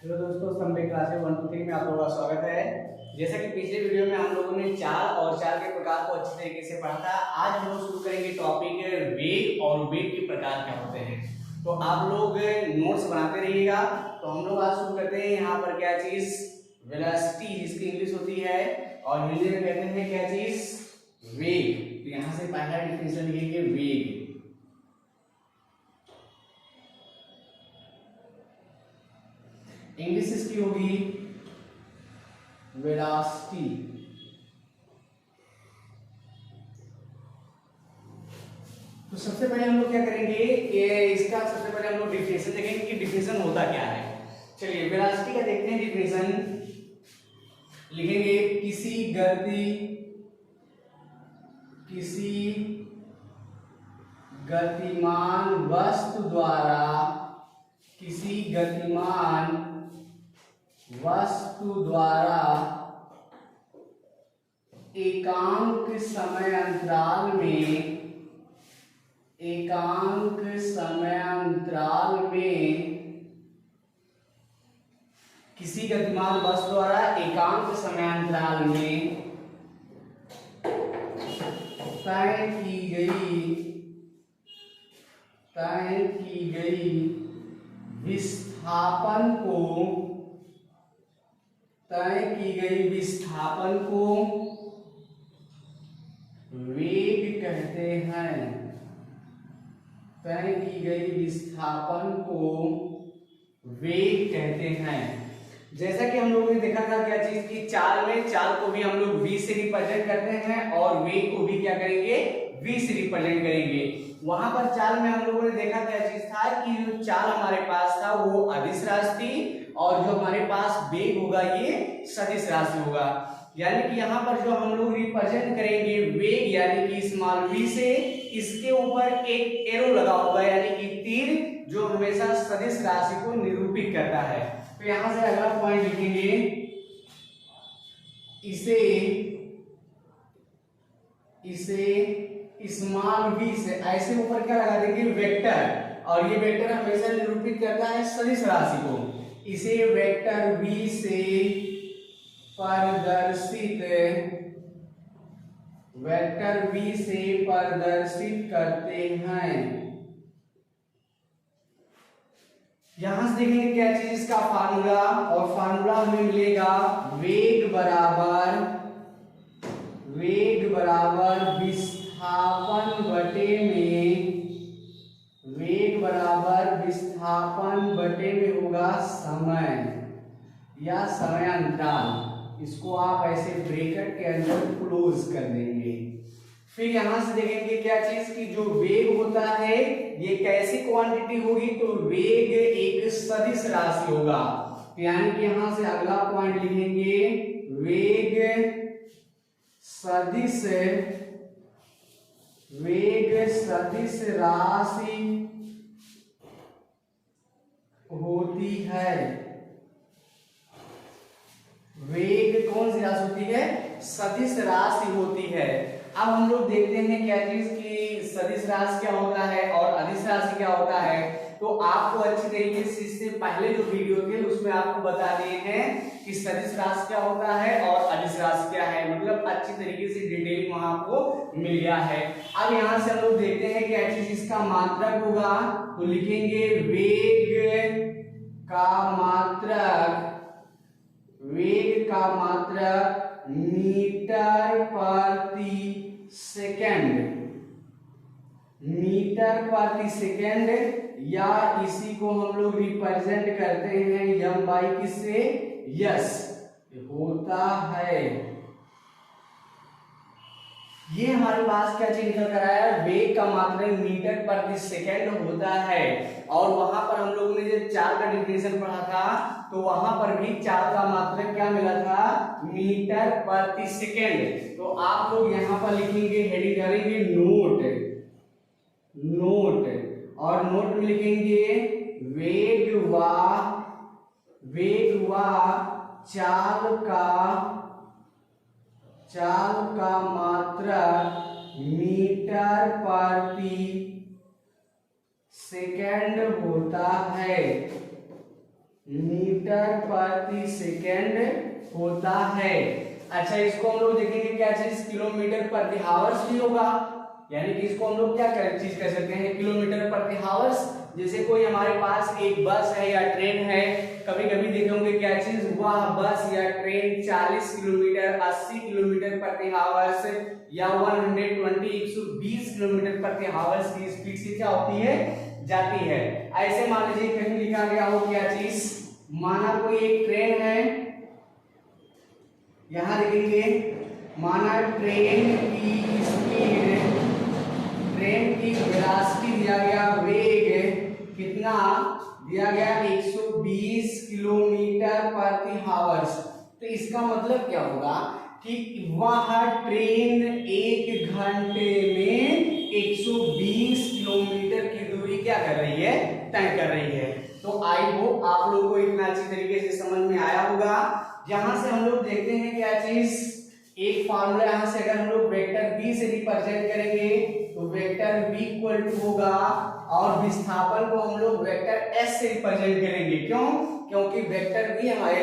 Hello दोस्तों, Sunday classes 1 to 3 में आप लोगों का स्वागत है। जैसा कि पिछले वीडियो में हम लोगों ने चाल और चाल के प्रकार को अच्छी तरीके से पढ़ा था, आज हम लोग शुरू करेंगे टॉपिक वेग और वेग के प्रकार क्या होते हैं। तो आप लोग नोट्स बनाते रहिएगा। तो हम लोग आज शुरू करते हैं। यहाँ पर क्या चीज वेलोसिटी, जिसकी इंग्लिश होती है और हिंदी में कहते हैं क्या चीज वेग। तो यहाँ से पहला डिफिनेशन लिखेंगे वेग। इंग्लिश इसकी होगी वेलोसिटी। तो सबसे पहले हम लोग क्या करेंगे कि इसका सबसे पहले हम लोग डिफिनेशन देखेंगे कि डिफिनेशन होता क्या है। चलिए वेलोसिटी का देखते हैं डिफिनेशन। लिखेंगे किसी गतिमान वस्तु द्वारा एकांक समय अंतराल में किसी गतिमान वस्तु द्वारा एकांक समयांतराल में तय की गई विस्थापन को वेग कहते हैं। तय की गई विस्थापन को वेग कहते हैं। जैसा कि हम लोगों ने देखा था क्या चीज की चाल को भी हम लोग v से रिप्रेजेंट करते हैं और वेग को भी क्या करेंगे v से रिप्रेजेंट करेंगे। वहां पर चाल में हम लोगों ने देखा क्या चीज था कि जो चाल हमारे पास था वो अदिश राशि थी और जो हमारे पास वेग होगा ये सदिश राशि होगा। यानी कि यहाँ पर जो हम लोग रिप्रेजेंट करेंगे वेग यानी कि स्मॉल v से, इसके ऊपर एक एरो लगा होगा यानी कि तीर, जो हमेशा सदिश राशि को निरूपित करता है। तो यहां से अगला पॉइंट लिखेंगे, इसे स्मॉल v से ऐसे ऊपर क्या लगा देंगे वेक्टर, और ये वेक्टर हमेशा निरूपित करता है सदिश राशि को। इसे वेक्टर v से प्रदर्शित करते हैं। यहां से देखेंगे क्या चीज इसका फार्मूला, और फार्मूला हमें मिलेगा वेग बराबर विस्थापन बटे में होगा समय या समयांतराल। इसको आप ऐसे ब्रैकेट के अंदर क्लोज कर देंगे। फिर यहां से देखेंगे क्या चीज की जो वेग होता है ये कैसी क्वांटिटी होगी, तो वेग एक सदिश राशि होगा। यानी कि यहां से अगला पॉइंट लिखेंगे वेग सदिश राशि होती है। वेग कौन सी राशि होती है? सदिश राशि होती है। अब हम लोग देखते हैं क्या चीज की सदिश राशि क्या होता है और अदिश राशि क्या होता है। तो आपको अच्छी तरीके से इससे पहले जो वीडियो थे उसमें आपको बता दिए हैं कि सदिश राशि क्या होता है और अदिश राशि क्या है, मतलब अच्छी तरीके से डिटेल वहां आपको मिल गया है। अब यहां से हम लोग देखते हैं क्या चीज इसका मात्रक होगा, तो लिखेंगे वेग का मात्रक मीटर प्रति सेकंड, या इसी को हम लोग रिप्रेजेंट करते हैं m बाई किससे, यस होता है। ये हमारे पास क्या चीज निकल कर आया, वेग का मात्रक मीटर प्रति सेकंड होता है। और वहां पर हम लोगों ने जो चाल का डिफिनेशन पढ़ा था तो वहां पर भी चाल का मात्रक क्या मिला था, मीटर प्रति सेकंड। तो आप लोग यहाँ पर लिखेंगे, हेडिंग करेंगे नोट, और नोट में लिखेंगे वेग व चाल का मात्रक मीटर प्रति सेकंड होता है। मीटर मीटर प्रति सेकेंड होता है। अच्छा, इसको हम लोग देखेंगे क्या चीज, किलोमीटर प्रति हावर्स भी होगा, यानी कि इसको हम लोग क्या चीज कर सकते हैं, किलोमीटर प्रति हावर्स। जैसे कोई हमारे पास एक बस है या ट्रेन है, कभी कभी देखे होंगे क्या चीज, वह बस या ट्रेन 40 किलोमीटर 80 किलोमीटर प्रति हावर्स या 120 किलोमीटर प्रति हावर्स की स्पीड से क्या होती है, जाती है। ऐसे मान लीजिए कहीं लिखा गया हो क्या चीज, माना कोई एक ट्रेन है, यहां देखेंगे माना ट्रेन की स्पीड, ट्रेन की वेलोसिटी दिया गया, वेग कितना दिया गया 120 किलोमीटर प्रति हावर्स। तो इसका मतलब क्या होगा कि वह ट्रेन एक घंटे में 120 किलोमीटर की दूरी क्या कर रही है, तय कर रही है। तो आई होप आप लोगों को इतना अच्छी तरीके से समझ में आया होगा। यहां से हम लोग देखते हैं क्या चीज, एक फार्मूला यहां से अगर हम लोग वेक्टर बी से रिप्रेजेंट करेंगे तो वेक्टर बी इक्वल टू होगा, और विस्थापन को हम लोग वेक्टर एस से रिप्रेजेंट करेंगे। क्यों? क्योंकि वेक्टर बी हमारे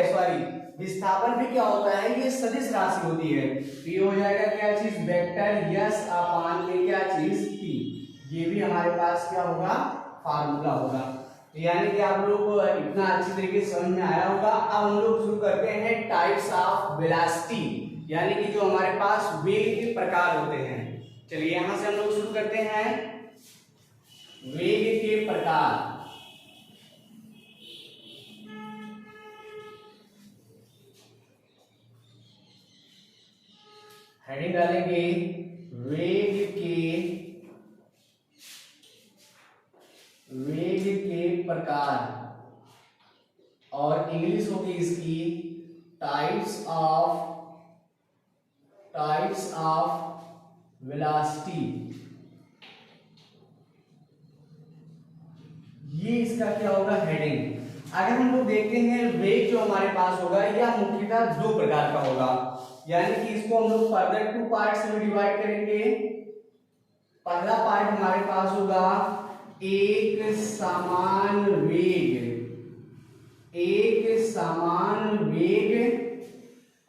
विस्थापन भी क्या होता है, ये सदिश राशि होती है। तो ये हो जाएगा क्या चीज, वेक्टर यस अपान में क्या चीज पी। ये भी हमारे पास क्या होगा, फार्मूला होगा। तो यानी कि आप लोग को इतना अच्छी तरीके से समझ में आया होगा। अब हम लोग शुरू करते हैं टाइप्स ऑफ वेलोसिटी, यानी कि जो हमारे पास वेग के प्रकार होते हैं। चलिए यहां से हम लोग शुरू करते हैं वेग के प्रकार। हेडिंग डालेंगे वेग के प्रकार, और इंग्लिश होगी इसकी टाइप्स ऑफ वेलोसिटी। ये इसका क्या होगा, हेडिंग। अगर हम लोग देखते हैं वेग जो हमारे पास होगा यह मुख्यतः दो प्रकार का होगा, यानी कि इसको हम लोग फर्दर टू पार्ट्स में डिवाइड करेंगे। पहला पार्ट हमारे पास होगा एक समान वेग,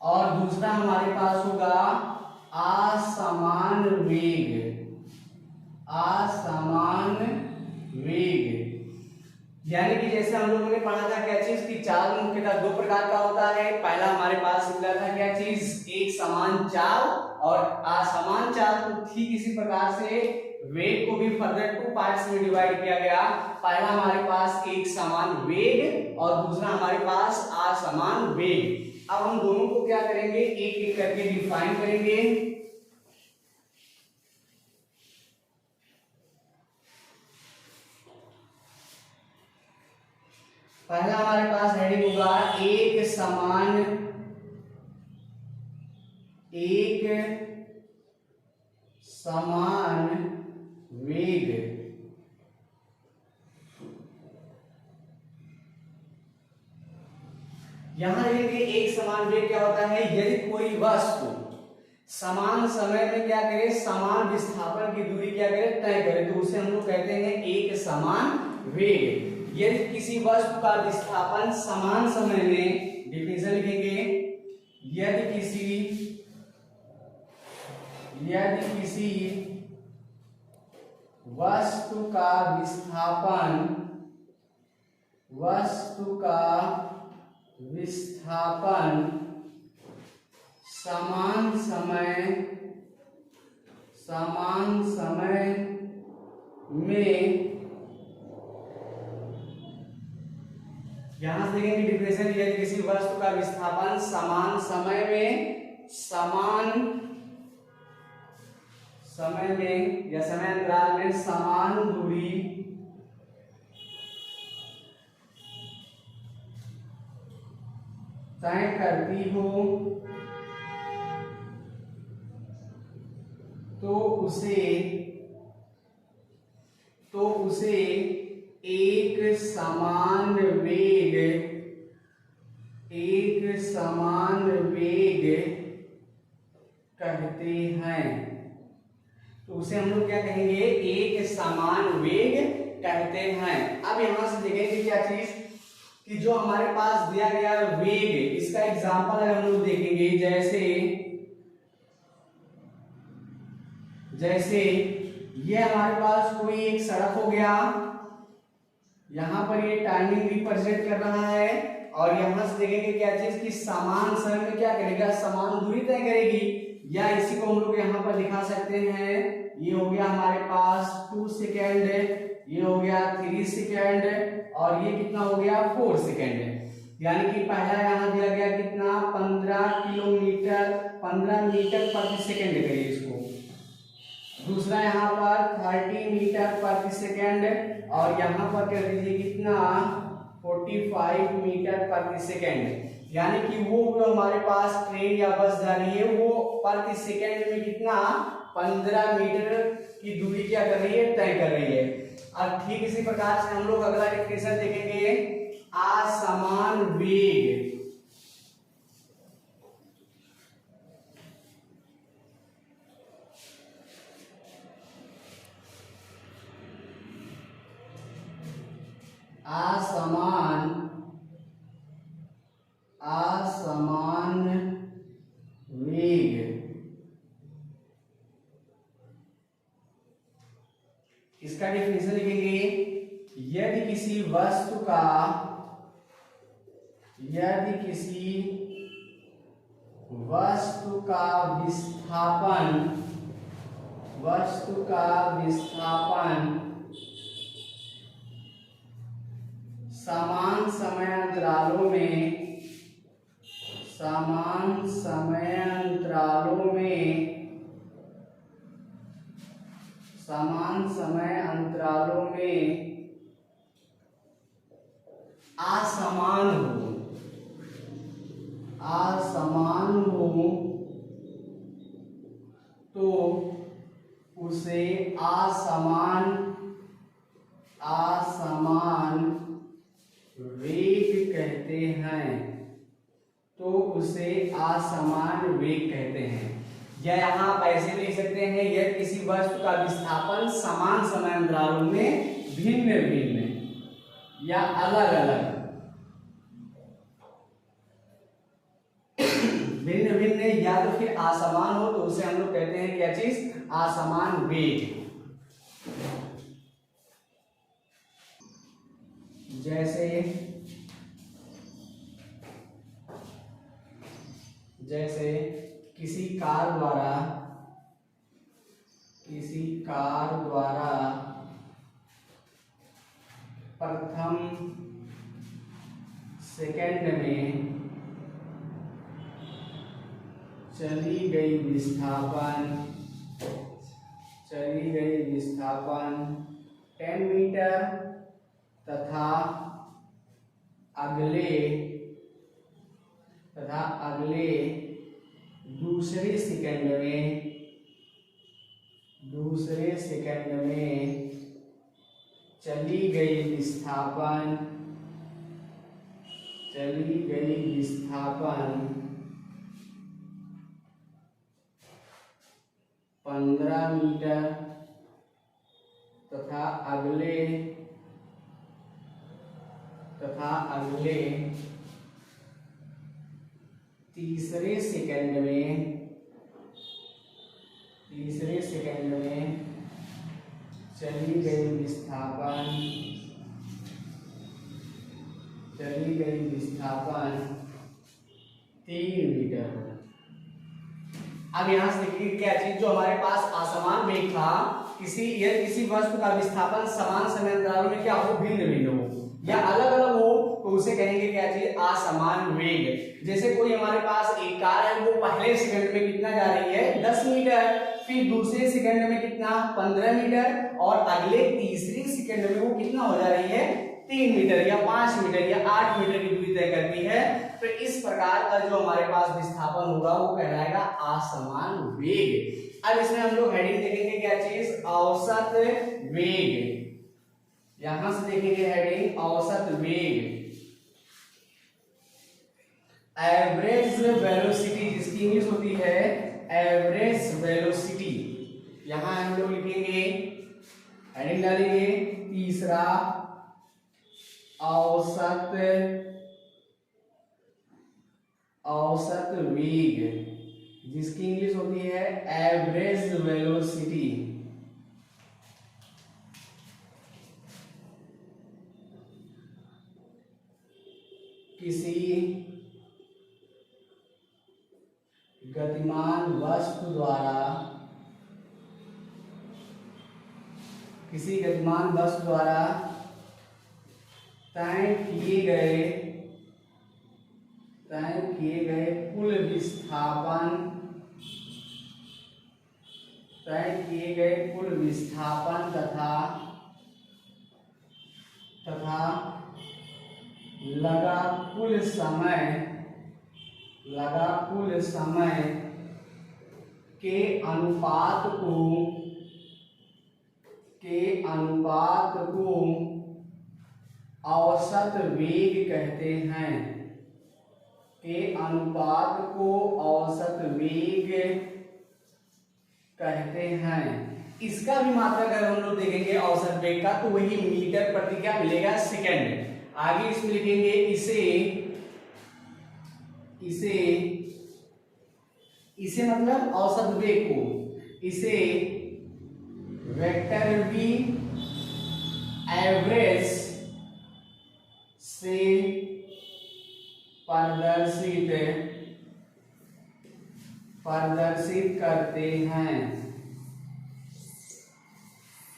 और दूसरा हमारे पास होगा असमान वेग। यानी कि जैसे हम लोगों ने पढ़ा था क्या चीज, कि चाल मुख्यतः दो प्रकार का होता है। पहला हमारे पास मिला था क्या चीज, एक समान चाल, और असमान चाल को ठीक इसी प्रकार से वेग को भी फर्दर टू पार्ट्स में डिवाइड किया गया। पहला हमारे पास एक समान वेग और दूसरा हमारे पास असमान वेग। अब हम दोनों को क्या करेंगे, एक एक करके डिफाइन करेंगे। पहला हमारे पास हेडिंग होगा एक समान वेग। यहां देखेंगे एक समान वेग क्या होता है, यदि कोई वस्तु समान समय में क्या करे, समान विस्थापन की दूरी क्या करे, तय करे, तो उसे हम लोग कहते हैं एक समान वेग। यदि किसी वस्तु का विस्थापन समान समय में, डिफिनेशन लिखेंगे, यदि किसी वस्तु का विस्थापन समान समय में, यहां से देखेंगे डिफिनेशन, यदि किसी वस्तु का विस्थापन समान समय में या समय अंतराल में समान दूरी तय करती हो तो उसे एक समान वेग कहते हैं। तो उसे हम लोग क्या कहेंगे, एक समान वेग कहते हैं। अब यहां से देखेंगे क्या चीज, कि जो हमारे पास दिया गया वेग, इसका एग्जांपल अगर हम लोग देखेंगे, जैसे ये हमारे पास कोई एक सड़क हो गया, यहां पर ये टाइमिंग रिप्रेजेंट कर रहा है, और यहां से देखेंगे क्या चीज कि समान समय में क्या करेगा, समान दूरी तय करेगी, या इसी को हम लोग यहां पर दिखा सकते हैं, ये हो गया हमारे पास 2 सेकेंड, ये हो गया 3 सेकेंड, और ये कितना हो गया 4 सेकेंड। यानी कि पहला यहां दिया गया कितना 15 मीटर प्रति सेकेंड करिए इसको, दूसरा यहाँ पर 30 मीटर प्रति सेकेंड, और यहाँ पर कर दीजिए कितना 45 मीटर प्रति सेकेंड। यानी कि वो जो हमारे पास ट्रेन या बस जा रही है वो प्रति सेकेंड में कितना 15 मीटर की दूरी क्या कर रही है, तय कर रही है। अब ठीक इसी प्रकार से हम लोग अगला डेफिनेशन देखेंगे, असमान वेग। असमान वेग, इसका डेफिनेशन लिखेंगे, यदि किसी वस्तु का विस्थापन समान समय अंतरालों में असमान हो तो उसे असमान वेग कहते हैं। या यहाँ आप ऐसे लिख सकते हैं, यह किसी वस्तु का विस्थापन समान समय अंतरालों में भिन्न भिन्न या अलग अलग या तो फिर असमान हो तो उसे हम लोग कहते हैं क्या चीज, असमान वेग। जैसे किसी कार द्वारा प्रथम सेकंड में चली गई विस्थापन 10 मीटर तथा अगले दूसरे सेकंड में चली गई विस्थापन 15 मीटर तथा अगले तीसरे सेकंड में चली गई विस्थापन 3 मीटर। अब यहां से देखिए क्या चीज, जो हमारे पास असमान वेग था, किसी वस्तु का विस्थापन समान समय अंतरालों में क्या हो, भिन्न हो या अलग अलग हो तो उसे कहेंगे क्या चीज, असमान वेग। जैसे कोई हमारे पास एक कार है, वो पहले सेकंड में कितना जा रही है 10 मीटर, फिर दूसरे सेकंड में कितना 15 मीटर, और अगले तीसरे सेकंड में वो कितना हो जा रही है 3 मीटर या 5 मीटर या 8 मीटर की दूरी तय करती है। तो इस प्रकार का जो हमारे पास विस्थापन होगा वो कहलाएगा असमान वेग। अब इसमें हम लोग हेडिंग देखेंगे क्या चीज, औसत वेग। यहां से देखेंगे हेडिंग औसत वेग, एवरेज वेलोसिटी, जिसकी इंग्लिश होती है एवरेज वेलोसिटी। यहां हम लोग लिखेंगे, हेडिंग डालेंगे तीसरा औसत औसत वेग, जिसकी इंग्लिश होती है एवरेज वेलोसिटी। किसी गतिमान वस्तु द्वारा तय किए गए कुल विस्थापन तथा लगा कुल समय के अनुपात को औसत वेग कहते हैं। इसका भी मात्रक अगर हम लोग देखेंगे औसत वेग का, तो वही मीटर प्रति क्या मिलेगा, सेकंड। आगे इसमें लिखेंगे इसे मतलब औसत वेग को, इसे वेक्टर v एवरेज से प्रदर्शित करते हैं।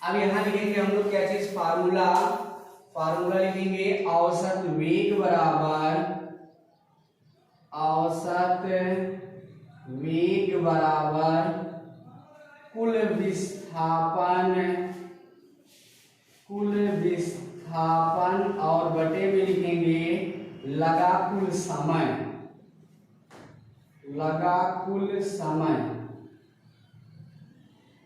अब यहां लिखेंगे हम लोग क्या चीज, फार्मूला लिखेंगे औसत वेग बराबर कुल विस्थापन और बटे में लिखेंगे लगा कुल समय,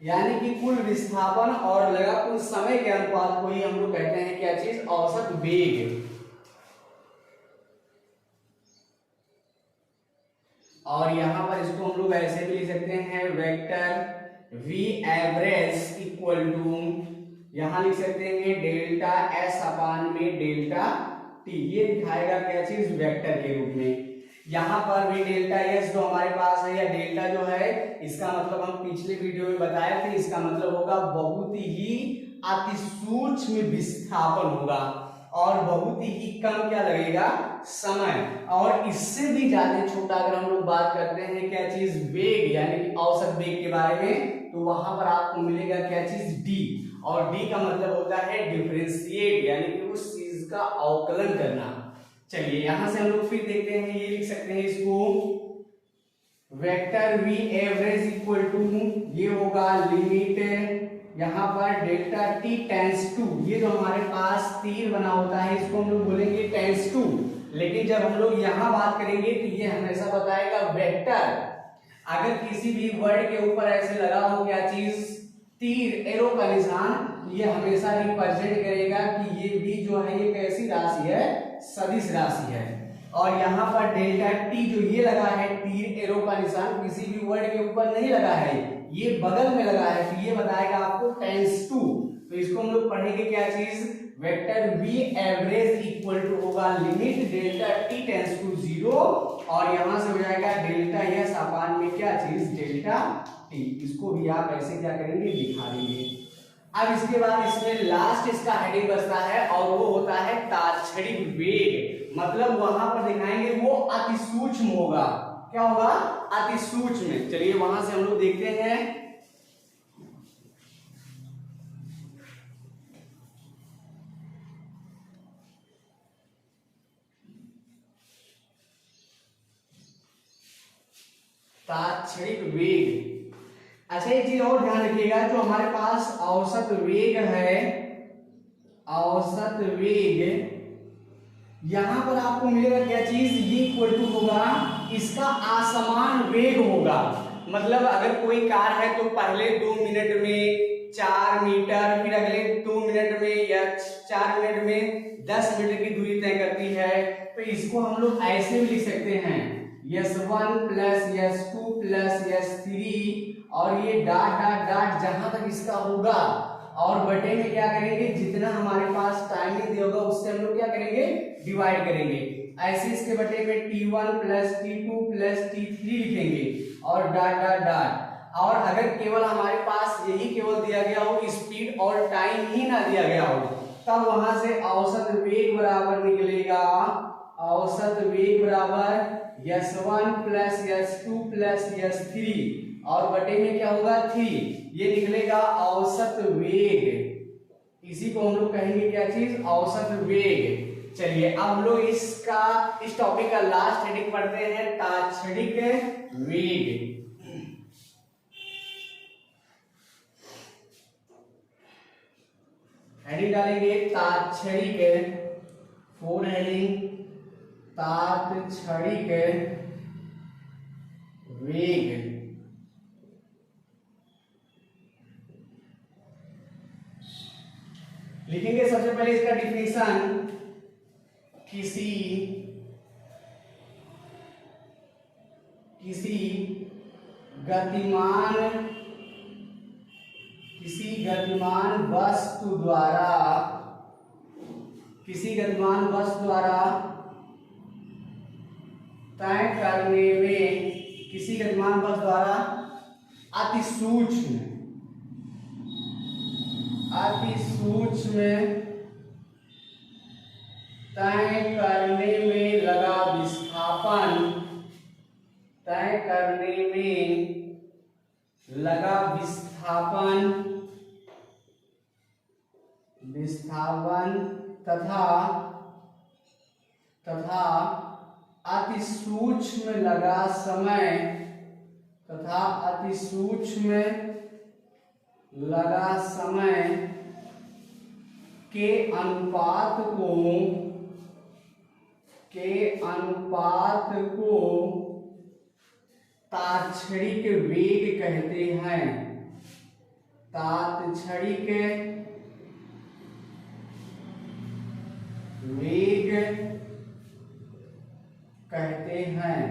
यानी कि कुल विस्थापन और लगा कुल समय के अनुपात को ही हम लोग कहते हैं क्या चीज, औसत वेग। और यहां पर इसको हम लोग ऐसे भी लिख सकते हैं, vector v average equal to, यहां लिख सकते हैं डेल्टा s अपान में डेल्टा t। ये दिखाएगा क्या चीज, वेक्टर के रूप में। यहां पर भी डेल्टा s जो हमारे पास है, या डेल्टा जो है, इसका मतलब हम पिछले वीडियो में बताए थे, इसका मतलब होगा बहुत ही अति सूक्ष्म विस्थापन होगा और बहुत ही कम क्या लगेगा, समय। और इससे भी ज्यादा छोटा अगर हम लोग बात करते हैं क्या चीज, वेग, यानी कि औसत वेग के बारे में, तो वहां पर आपको मिलेगा क्या चीज, d। और d का मतलब होता है डिफरेंशिएट, यानी कि उस चीज का अवकलन करना। चलिए यहां से हम लोग फिर देखते हैं, ये लिख सकते हैं इसको, vector v average equal to, ये होगा लिमिट, यहाँ पर डेल्टा t टेंस टू, ये जो हमारे पास तीर बना होता है इसको हम लोग बोलेंगे टेंस टू। लेकिन जब हम लोग यहाँ बात करेंगे तो ये हमेशा बताएगा वेक्टर। अगर किसी भी वर्ड के ऊपर ऐसे लगा हो क्या चीज, तीर, एरो का निशान, ये हमेशा रिप्रेजेंट करेगा कि ये भी जो है ये कैसी राशि है, सदिश राशि है। और यहाँ पर डेल्टा टी जो ये लगा है, तीर एरो का निशान, किसी भी वर्ड के ऊपर नहीं लगा है, ये बगल में लगा है, तो ये बताएगा आपको टेंस टू। तो इसको हम लोग पढ़ेंगे क्या चीज, vector v average equal to होगा limit delta t tends to 0, और यहां से हो जाएगा डेल्टा s अपान में क्या चीज, डेल्टा t। इसको भी आप ऐसे क्या करेंगे, दिखा देंगे। अब इसके बाद इसमें लास्ट इसका हेडिंग बचता है और वो होता है तात्क्षणिक वेग। मतलब वहां पर दिखाएंगे वो अति सूक्ष्म होगा। क्या होगा, अति सूक्ष्म। चलिए वहां से हम लोग देखते हैं। तात्क्षणिक वेग, अच्छा एक चीज और ध्यान रखिएगा, जो हमारे पास औसत वेग है, औसत वेग, यहां पर आपको मिलेगा क्या चीज, ये इक्वल टू होगा इसका असमान वेग होगा। मतलब अगर कोई कार है तो पहले 2 मिनट में 4 मीटर, फिर अगले 2 मिनट में या 4 मिनट में 10 मीटर की दूरी तय करती है, तो इसको हम लोग ऐसे भी लिख सकते हैं, s1 plus s2 plus s3, और ये डॉट डॉट डॉट जहां तक इसका होगा और बटे में क्या करेंगे, जितना हमारे पास टाइमिंग दिया होगा उससे हम लोग क्या करेंगे, डिवाइड करेंगे। ऐसे इसके बटे में t1 plus t2 plus t3 लिखेंगे और डॉट डॉट डॉट। और अगर केवल हमारे पास यही केवल दिया गया हो, स्पीड और टाइम ही ना दिया गया हो, तब वहां से औसत वेग बराबर निकलेगा, औसत वेग बराबर s1 plus s2 plus s3 और बटे में क्या होगा 3, ये निकलेगा औसत वेग। इसी को हम लोग कहेंगे क्या चीज, औसत वेग। चलिए अब हम लोग इस टॉपिक का लास्ट हेडिंग पढ़ते हैं, तात्क्षणिक वेग। हेडिंग डालेंगे तात्क्षणिक, फोर हेडिंग तात्क्षणिक वेग। लिखेंगे सबसे पहले इसका डिफिनेशन, किसी गतिमान वस्तु द्वारा तय करने में, किसी गतिमान वस्तु द्वारा अति सूक्ष्म तय करने में लगा विस्थापन तथा अति सूक्ष्म लगा समय के अनुपात को तात्क्षणिक वेग कहते हैं। तात्क्षणिक वेग कहते हैं।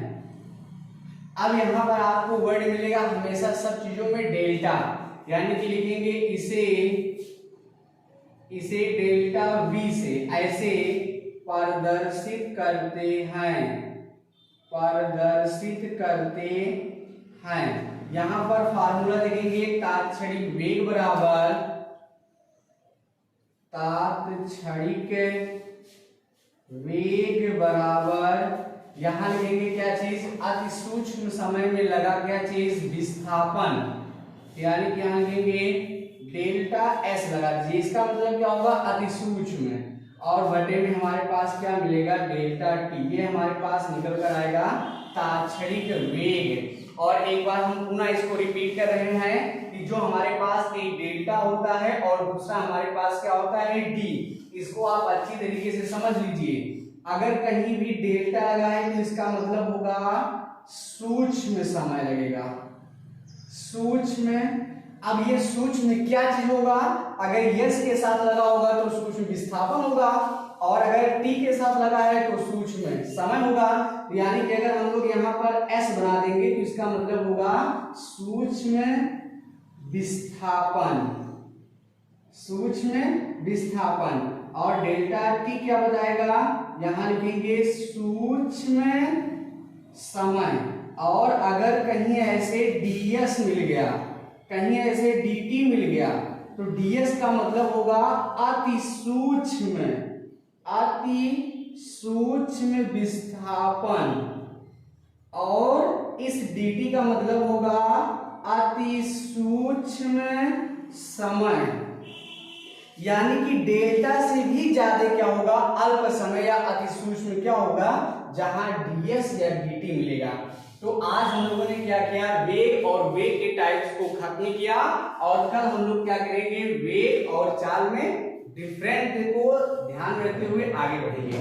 अब यहां पर आपको वर्ड मिलेगा हमेशा सब चीजों में डेल्टा, यानी कि लिखेंगे इसे डेल्टा v से ऐसे प्रदर्शित करते हैं। यहां पर फार्मूला देखेंगे, तात्क्षणिक वेग बराबर यहां लिखेंगे क्या चीज, अति सूक्ष्म समय में लगा क्या चीज, विस्थापन, यानी कि यहां लिखेंगे डेल्टा s लगा दीजिए। इसका मतलब क्या होगा, अति सूक्ष्म, और बटे में हमारे पास क्या मिलेगा, डेल्टा t। ये हमारे पास निकल कर आएगा तात्क्षणिक वेग। और एक बार हम पुनः इसको रिपीट कर रहे हैं कि जो हमारे पास एक डेल्टा होता है और दूसरा हमारे पास क्या होता है, d। इसको आप अच्छी तरीके से समझ लीजिए। अगर कहीं भी डेल्टा लगा है तो इसका मतलब होगा सूक्ष्म समय लगेगा, सूक्ष्म। अब ये सूक्ष्म क्या चीज होगा, अगर यस के साथ लगा होगा तो सूक्ष्म विस्थापन होगा, और अगर टी के साथ लगा है तो सूक्ष्म समय होगा। यानी कि अगर हम लोग यहाँ पर एस बना देंगे तो इसका मतलब होगा सूक्ष्म विस्थापन। और डेल्टा टी क्या बताएगा, यहां लिखेंगे सूक्ष्म समय। और अगर कहीं ऐसे ds मिल गया, कहीं ऐसे dt मिल गया, तो ds का मतलब होगा अति सूक्ष्म विस्थापन, और इस dt का मतलब होगा अति सूक्ष्म समय। यानी कि डेल्टा से भी ज्यादा क्या होगा, अल्प समय या अति सूक्ष्म क्या होगा, जहां ds या dt मिलेगा। तो आज हम लोगों ने क्या किया, वेग और वेग के टाइप्स को खत्म किया, और कल हम लोग क्या करेंगे, वेग और चाल में डिफरेंट को ध्यान रखते हुए आगे बढ़ेंगे।